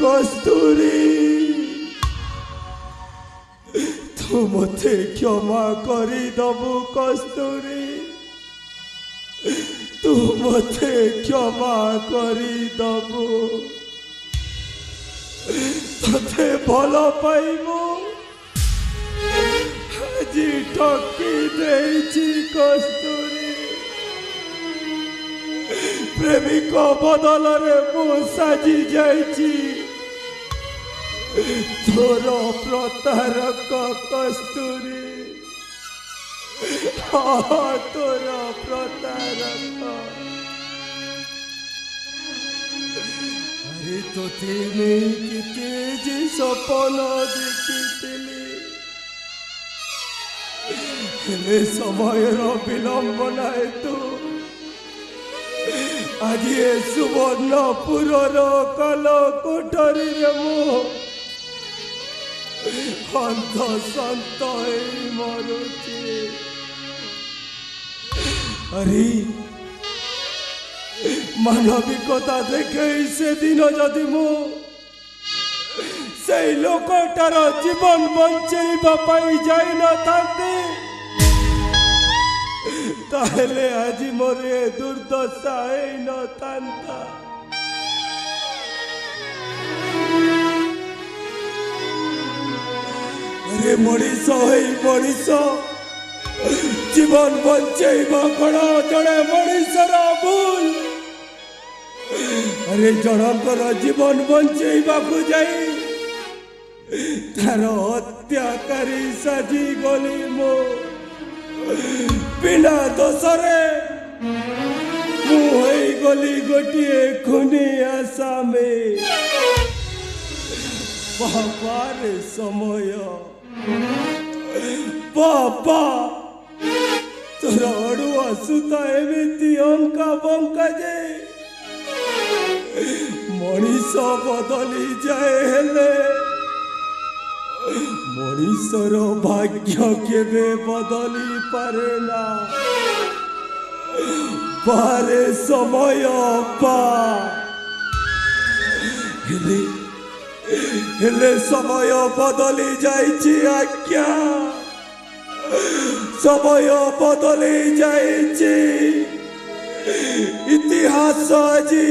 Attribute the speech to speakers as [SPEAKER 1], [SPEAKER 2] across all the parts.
[SPEAKER 1] कस्तूरी तू मते क्षमा करी दबु कस्तूरी तू मते क्षमा करी दबु तते भल पाइबो जी ठकी देछि कस्तूरी प्रेमिक बदल रे मु साजी जाइछि तोर प्रतारक कस्तूरी तोर प्रतारक अरे तो तेने किते जी सपन देखिथिली हेले समय विलंब नाय तू आज ए सुवर्णपुर काल कोठरी रे मो अंत संत मरुची अरे मानविकता देखे से दिन जदि मु से लोकटार जीवन बंचेबा पाई जाई न थांती ताहले आज मोर दुर्दशा न थांता अरे मनीष मनीष जीवन बंचेबा कण जड़े मनीषर भूल अरे जनकर जीवन बंचेबा को जाई तार हत्याकारी साजी गली मो बिना दोषरे मु गली गोटे खुनी आसामे बाबार समय बाबा तोर अड़ु आसुता एमती अंका बंका जे मनीष बदली जाए हेले मनीषर भाग्य केबे बदली पारे ना पारे समय पा हेले समय बदली जाइछि आज्ञा समय बदली जाइछि इतिहास जी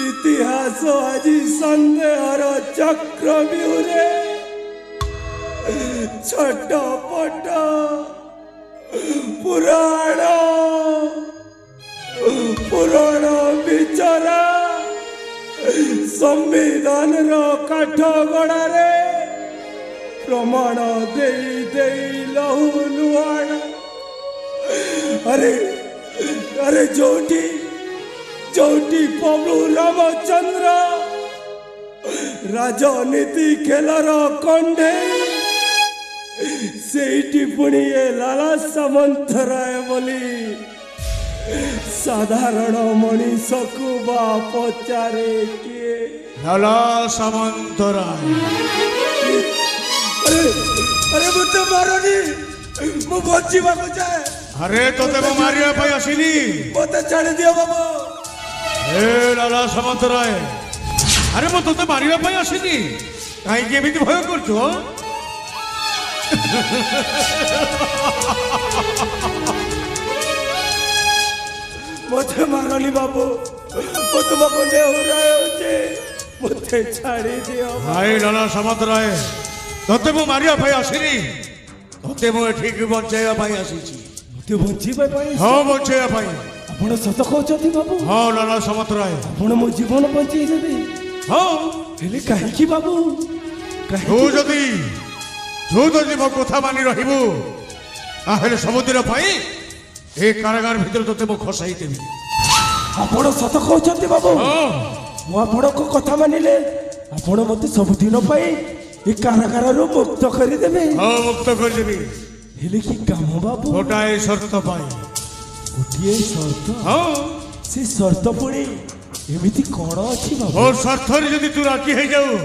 [SPEAKER 1] इतिहास आज संदेहर चक्र बिहुरे छटपट पुराण पुराण विचारा संविधान काठ गड़े प्रमाण दे दे लहू लुहाण अरे अरे जोटी जोटी प्रभु रामचंद्र राजनीति खेलर कंडे से पुणी लाला सामंतराय बोली साधारण मनीष को बा पचारे किए
[SPEAKER 2] लाला सामंतराय
[SPEAKER 1] अरे अरे मुझे मारनी मु बचिबा को जाए
[SPEAKER 2] अरे तोते मु मारिया पाई आसिनी
[SPEAKER 1] मते छाड़ी दियो बाबू
[SPEAKER 2] ए लाला सामंतराय अरे मु तोते मारिया पाई आसिनी काई के एमिति भय करछो
[SPEAKER 1] मते मारनी बाबू मु तुमको नेहुराय होचे मते छाड़ी दियो
[SPEAKER 2] हाय लाला सामंतराय तोते मु मारिया पाई आसिनी तोते मु ठीक बचाइया पाई आसीची
[SPEAKER 1] मते बंचीबा पाई
[SPEAKER 2] हां बचाइया पाई
[SPEAKER 1] आपण सत कहउछथि बाबू
[SPEAKER 2] हां लाला सामंतराय
[SPEAKER 1] आपण मो जीवन बंचई देबे
[SPEAKER 2] हां
[SPEAKER 1] हेले काहे की बाबू
[SPEAKER 2] तू जदी मो कथा मानी रहिबू ताहेले सबुदिन पाई ए कारागार भीतर तोते मो खसाई देबी
[SPEAKER 1] आपण सत कहउछथि बाबू मो आपण को कथा मानिले आपण मते सबुदिन पाई ए कारागार रो मुक्त करि देबे
[SPEAKER 2] हां मुक्त कर देबी
[SPEAKER 1] हेले की काम बाबू
[SPEAKER 2] गोटाए शर्त पाई
[SPEAKER 1] गोटिए शर्त
[SPEAKER 2] हां
[SPEAKER 1] से शर्त पुणी एमिति कोन अछि बाबू
[SPEAKER 2] और शर्त रे जदी तू राजी हे जाऊ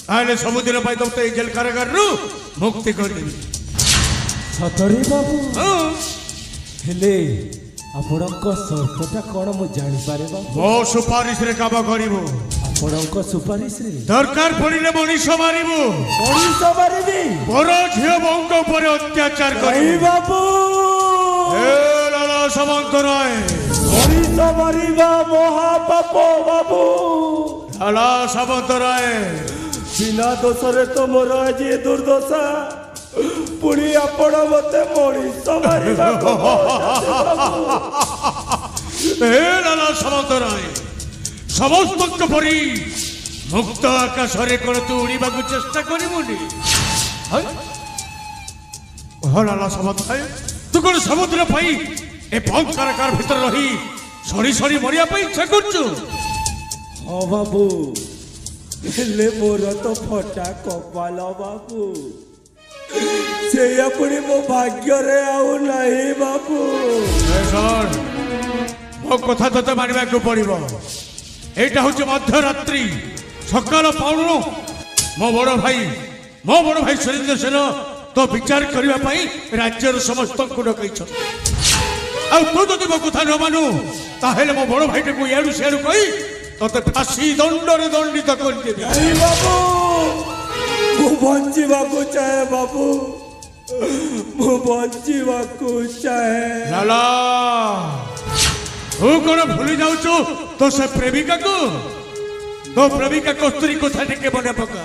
[SPEAKER 2] ताहेले सबुदिन पाई तोते जेल कारागार रो मुक्ति कर देबी
[SPEAKER 1] सतरे बाबू
[SPEAKER 2] हां
[SPEAKER 1] ହେଲେ ଆପଣଙ୍କ ସର୍ତ୍ତଟା କ'ଣ ମୁଁ ଜାଣିପାରେ ବାବୁ?
[SPEAKER 2] ମୋ ସୁପାରିଶରେ କାମ କରିବୁ।
[SPEAKER 1] ଆପଣଙ୍କ ସୁପାରିଶରେ
[SPEAKER 2] ଦରକାର ପଡ଼ିଲେ ମଣିଷ ମାରିବୁ।
[SPEAKER 1] ମଣିଷ ମାରିବି?
[SPEAKER 2] ମୋର ଝିଅ ବୋଉଙ୍କ ଉପରେ ଅତ୍ୟାଚାର
[SPEAKER 1] ନାଇଁ
[SPEAKER 2] କରିବୁ।
[SPEAKER 1] ବାବୁ,
[SPEAKER 2] ଏ ଲାଲା ସାମନ୍ତରାୟ,
[SPEAKER 1] ମଣିଷ ମାରିବା ମହାପାପ ବାବୁ।
[SPEAKER 2] ଲାଲା ସାମନ୍ତରାୟ,
[SPEAKER 1] ବିନା ଦୋଷରେ ତ ମୋର ଆଜି ଏ ଦୁର୍ଦ୍ଦଶା, ପୁଣି ଆପଣ ମତେ ମଣିଷ ମାରିବାକୁ
[SPEAKER 2] ଏ ଲାଲା ସାମନ୍ତରାୟ, ସମସ୍ତଙ୍କ ପରି ମୁକ୍ତ ଆକାଶରେ କ'ଣ ତୁ ଉଡ଼ିବାକୁ ଚେଷ୍ଟା କରିବୁନି? ଲାଲା ସାମନ୍ତରାୟ, ତୁ କ'ଣ ସମୁଦ୍ର ପାଇଁ ଏ ବନ୍ଦ କାରାଗାର ଭିତରେ ରହି ସରି ସରି ମରିବା ପାଇଁ ଇଚ୍ଛା କରୁଛୁ?
[SPEAKER 1] ହଁ ବାବୁ, ହେଲେ ମୋର ତ ଫଟା କପାଳ ବାବୁ, ସେଇଆ ପୁଣି ମୋ ଭାଗ୍ୟରେ ଆଉ ନାହିଁ ବାବୁ।
[SPEAKER 2] ଏ ଶୁଣ, ମୋ କଥା ତତେ ମାନିବାକୁ ପଡ଼ିବ। ଏଇଟା ହଉଛି ମଧ୍ୟରାତ୍ରି, ସକାଳ ପାଉଣୁ ମୋ ବଡ଼ ଭାଇ ସୁରେନ୍ଦ୍ର ସେନ ତ ବିଚାର କରିବା ପାଇଁ ରାଜ୍ୟର ସମସ୍ତଙ୍କୁ ଡକାଇଛନ୍ତି। ଆଉ ତୁ ଯଦି ମୋ କଥା ନ ମାନୁ, ତାହେଲେ ମୋ ବଡ଼ ଭାଇଟାକୁ ଇଆଡ଼ୁ ସିଆଡ଼ୁ କହି ତତେ ଫାଶୀ ଦଣ୍ଡରେ ଦଣ୍ଡିତ କରିଦେବି।
[SPEAKER 1] ନାଇଁ ବାବୁ, ମୁଁ ବଞ୍ଚିବାକୁ ଚାହେଁ ବାବୁ, ମୁଁ ବଞ୍ଚିବାକୁ ଚାହେଁ।
[SPEAKER 2] ଲାଲା, ତୁ କ'ଣ ଭୁଲି ଯାଉଛୁ ତୋ ସେ ପ୍ରେମିକାକୁ? ତୋ ପ୍ରେମିକା କସ୍ତୁରୀ କଥା ଟିକେ ମନେ ପକା।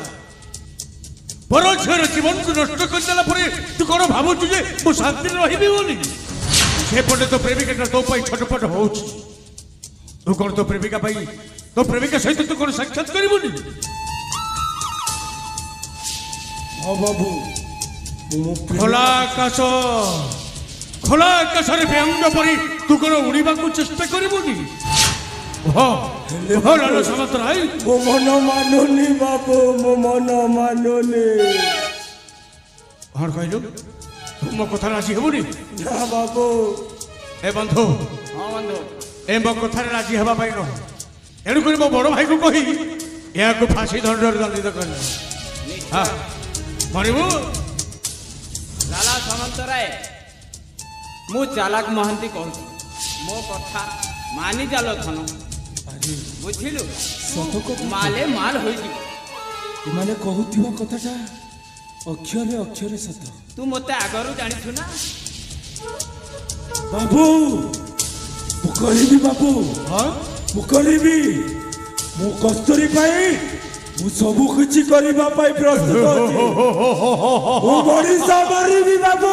[SPEAKER 2] ପର ଝିଅର ଜୀବନକୁ ନଷ୍ଟ କରିଦେଲା ପରେ ତୁ କ'ଣ ଭାବୁଛୁ ଯେ ମୁଁ ଶାନ୍ତିରେ ରହିବି ବୋଲି? ସେପଟେ ତୋ ପ୍ରେମିକାଟା ତୋ ପାଇଁ ଛଟପଟ ହଉଛି। ତୁ କ'ଣ ତୋ ପ୍ରେମିକା ସହିତ ତୁ କ'ଣ ସାକ୍ଷାତ କରିବୁନି?
[SPEAKER 1] ହଁ ବାବୁ, ମୁଁ
[SPEAKER 2] ଖୋଲା ଆକାଶରେ ବ୍ୟଙ୍ଗ ପରି ତୁ କ'ଣ ଉଡ଼ିବାକୁ ଚେଷ୍ଟା କରିବୁନି? ଲାଲା ସାମନ୍ତରାୟ,
[SPEAKER 1] ମୋ ମନ ମାନୁନି ବାବୁ, ମୋ ମନ ମାନୁନି।
[SPEAKER 2] କ'ଣ କହିଲୁ? ତୁ ମୋ କଥାରେ ରାଜି ହେବୁନି?
[SPEAKER 1] ନା ବାବୁ।
[SPEAKER 2] ଏ ବନ୍ଧୁ, ଏ ମୋ କଥାରେ ରାଜି ହେବା ପାଇଁ ନୁହଁ, ତେଣୁକରି ମୋ ବଡ଼ ଭାଇକୁ କହି ଏହାକୁ ଫାଶୀ ଦଣ୍ଡରେ ଦଣ୍ଡିତ କଲେ। ମରିବୁ?
[SPEAKER 3] ଲାଲା ସାମନ୍ତରାୟ, ମୁଁ ଚାଲାକ ମହାନ୍ତି କହୁଛି, ମୋ କଥା ମାନି ଚାଲ ଧନ, ବୁଝିଲୁ?
[SPEAKER 1] ସତ କଥା।
[SPEAKER 3] ମାଲେ ମାଲ ହୋଇଯିବ।
[SPEAKER 1] ଏମାନେ କହୁଥିବା କଥାଟା ଅକ୍ଷରେ ଅକ୍ଷରେ ସତ।
[SPEAKER 3] ତୁ ମୋତେ ଆଗରୁ ଜାଣିଛୁ ନା?
[SPEAKER 1] ବାବୁ, ମୁଁ କରିବି ବାବୁ, ମୁଁ କରିବି। ମୁଁ କସ୍ତୁରୀ ପାଇଁ ମୁଁ ସବୁ କିଛି କରିବା ପାଇଁ ପ୍ରସ୍ତୁତ ଅଛି। ମୁଁ ମଣିଷ ମାରିବି ବାବୁ,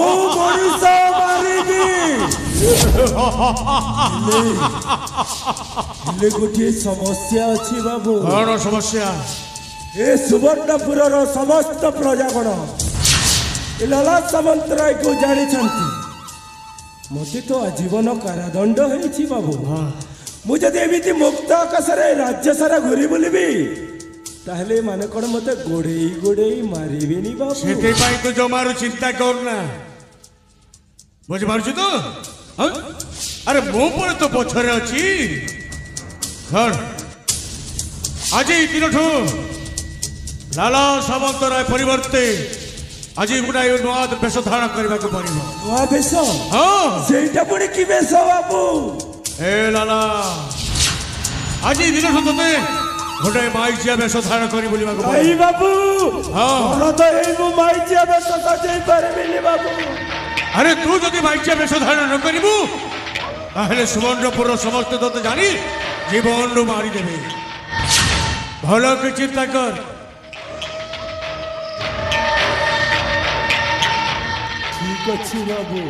[SPEAKER 1] ମୁଁ ମଣିଷ ମାରିବି। ହେଲେ ଗୋଟିଏ ସମସ୍ୟା ଅଛି ବାବୁ।
[SPEAKER 2] କ'ଣ ସମସ୍ୟା?
[SPEAKER 1] ଏ ସୁବର୍ଣ୍ଣପୁରର ସମସ୍ତ ପ୍ରଜାଗଣ ଏ ଲାଲା ସାମନ୍ତରାୟକୁ ଜାଣିଛନ୍ତି। ମୋତେ ତ ଆଜୀବନ କାରାଦଣ୍ଡ ହେଇଛି ବାବୁ। ମୁଁ ଯଦି ଏମିତି ମୁକ୍ତ ଆକାଶରେ ରାଜ୍ୟ ସାରା ଘୁରି ବୁଲିବି, ତାହେଲେ ମାନେ କ'ଣ ମୋତେ ଗୋଡ଼େଇ ଗୋଡ଼େଇ ମାରିବେନି ବାବୁ?
[SPEAKER 2] ସେଥିପାଇଁ ତୁ ଜମାରୁ ଚିନ୍ତା କରନା, ବୁଝିପାରୁଛୁ ତ? ଆରେ ମୁଁ ପରେ ତ ପଛରେ ଅଛି। ଆଜି ଦିନଠୁ ଲାଲା ସାମନ୍ତରାୟ ପରିବର୍ତ୍ତେ ଆଜି ଗୋଟାଏ ନୂଆ ବେଶ ଧାରଣ କରିବାକୁ ପଡ଼ିବ।
[SPEAKER 1] ନୂଆ ବେଶ?
[SPEAKER 2] ହଁ,
[SPEAKER 1] ସେଇଟା ପୁଣି କି ବେଶ ବାବୁ?
[SPEAKER 2] ଏ ଲାଲା, ଆଜି ଦିନଠୁ ତତେ ଗୋଟାଏ ମାଇଚିଆ ବେଶ ଧାରଣ କରି ବୁଲିବାକୁ
[SPEAKER 1] ନାଇଁ
[SPEAKER 2] ପଡ଼ିବ।
[SPEAKER 1] ବାବୁ,
[SPEAKER 2] ହଁ।
[SPEAKER 1] ମୋର ତ ଏଇ ମୁଁ ମାଇଚିଆ ବେଶ ସଜେଇ ପାରିବିନି ବାବୁ।
[SPEAKER 2] ଆରେ ତୁ ଯଦି ମାଇଚିଆ ବେଶ ଧାରଣ ନ କରିବୁ, ତାହେଲେ ସୁବର୍ଣ୍ଣପୁରର ସମସ୍ତେ ତତେ ଜାଣି ଜୀବନରୁ ମାରିଦେବେ। ଭଲ କି ଚିନ୍ତା କର।
[SPEAKER 1] ଠିକ ଅଛି ବାବୁ,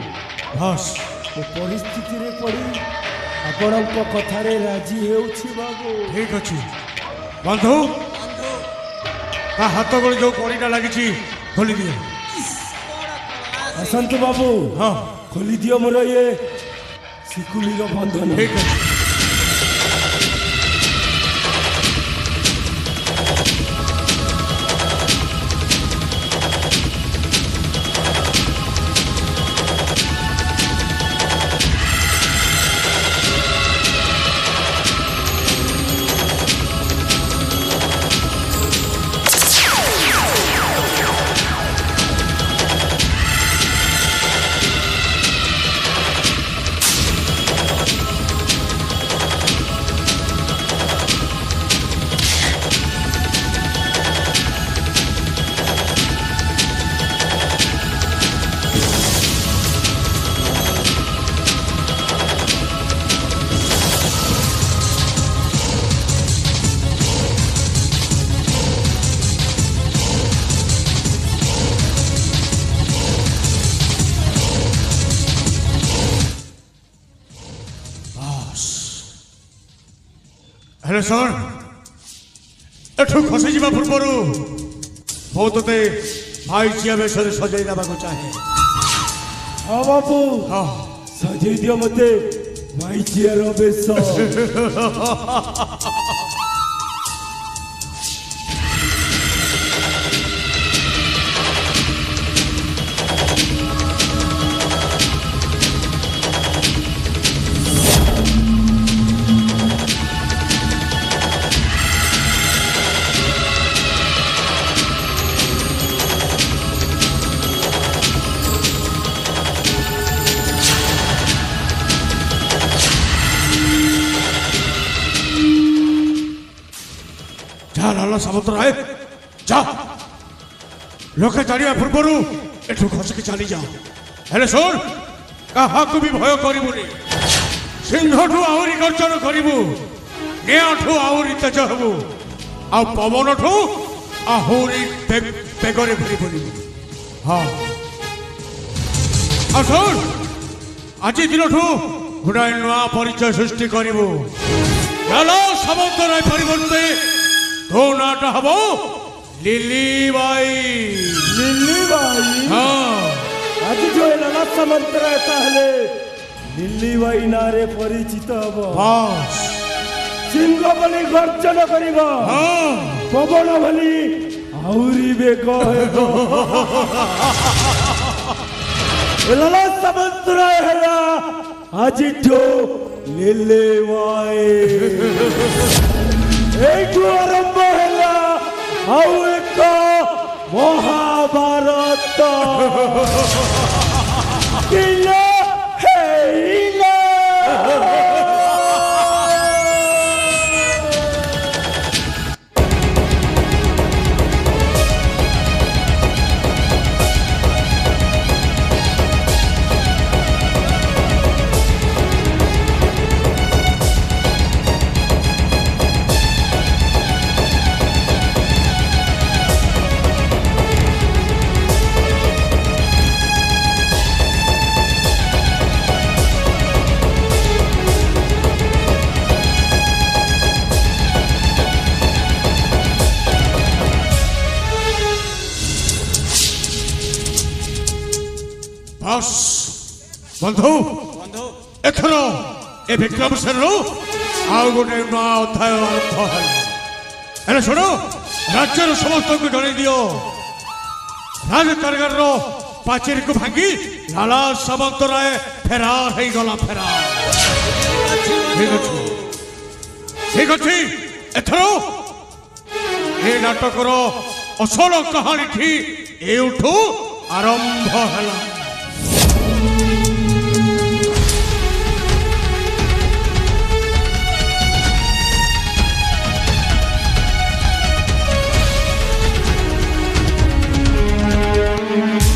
[SPEAKER 2] ବସ୍,
[SPEAKER 1] ମୁଁ ପରିସ୍ଥିତିରେ ପଡ଼ି ଆପଣଙ୍କ କଥାରେ ରାଜି ହେଉଛି ବାବୁ।
[SPEAKER 2] ଠିକ ଅଛି ବନ୍ଧୁ, ତା ହାତ ଗୋଡ଼ ଯୋଉ କଡ଼ିଟା ଲାଗିଛି ଖୋଲି ଦିଅ।
[SPEAKER 1] ଆସନ୍ତୁ ବାବୁ,
[SPEAKER 2] ହଁ,
[SPEAKER 1] ଖୋଲି ଦିଅ ମୋର ଇଏ ଶିକୁଳିର ବନ୍ଧନ।
[SPEAKER 2] ଠିକ ଅଛି। ହେଲେ ଶୁଣ ଏଠୁ ଖସିଯିବା ପୂର୍ବରୁ ମୁଁ ତୋତେ ଭାଇଚିଆ ବେଶରେ ସଜେଇ ଦେବାକୁ ଚାହେଁ।
[SPEAKER 1] ହଁ ବାବୁ
[SPEAKER 2] ହଁ
[SPEAKER 1] ସଜେଇ ଦିଅ ମତେ ଭାଇଚିଆର ବେଶ।
[SPEAKER 2] যা লালা ସାମନ୍ତରାୟ ଯା ଲୋକେ ଜାଣିବା ପୂର୍ବରୁ ଏଠୁ ଖସିକି ଚାଲିଯା। ହେଲେ ଶୁଣ କାହାକୁ ବି ଭୟ କରିବୁନି। ସିଂହଠୁ ଆହୁରି ଗର୍ଜନ କରିବୁ, ନିଆଁଠୁ ଆହୁରି ତେଜ ହେବୁ, ଆଉ ପବନଠୁ ଆହୁରି ବେଗରେ ଘୁରି ବୁଲିବୁ। ହଁ ଆଉ ଶୁଣ ଆଜି ଦିନଠୁ ଗୋଟାଏ ନୂଆ ପରିଚୟ ସୃଷ୍ଟି କରିବୁ। ଲାଲା ସାମନ୍ତରାୟ ପରିବର୍ତ୍ତେ ତୋ ନାଁଟା ହବ লিলি বাই।
[SPEAKER 1] Lily by?
[SPEAKER 2] হ্যাঁ
[SPEAKER 1] আଜି যে লালা সামন্তরায় তাহলে লিলি বাই নাঁরে পরিচিত হব।
[SPEAKER 2] বাস
[SPEAKER 1] সিংহ বলি গর্জন করিব,
[SPEAKER 2] হ্যাঁ
[SPEAKER 1] পবন বলি আউরি বেগ হেব। লালা সামন্তরায় হেলা আজিঠু লিলি বাই। এইঠু আরম্ভ হেলা ଆଉ ଏକ ମହାଭାରତ। କିଲୋ ହେଇଲା।
[SPEAKER 2] বাস বন্ধু এথর এ বিক্রম সেনর ଆଉ ଗୋଟେ ନୂଆ ଅଧ୍ୟାୟ ଆରମ୍ଭ ହେଲା। ହେଲେ ଶୁଣ ରାଜ୍ୟର ସମସ୍ତଙ୍କୁ ଜଣେଇ ଦିଅ ରାଜକାରଗାରର ପାଚେରୀକୁ ଭାଙ୍ଗି ଲାଲା ସାମନ୍ତରାୟ ଫେରାର ହେଇଗଲା। ଫେରାର ଠିକ ଅଛି ଠିକ ଅଛି। ଏଥର ଏ ନାଟକର ଅସଲ କାହାଣୀଟି ଏଉଠୁ ଆରମ୍ଭ ହେଲା।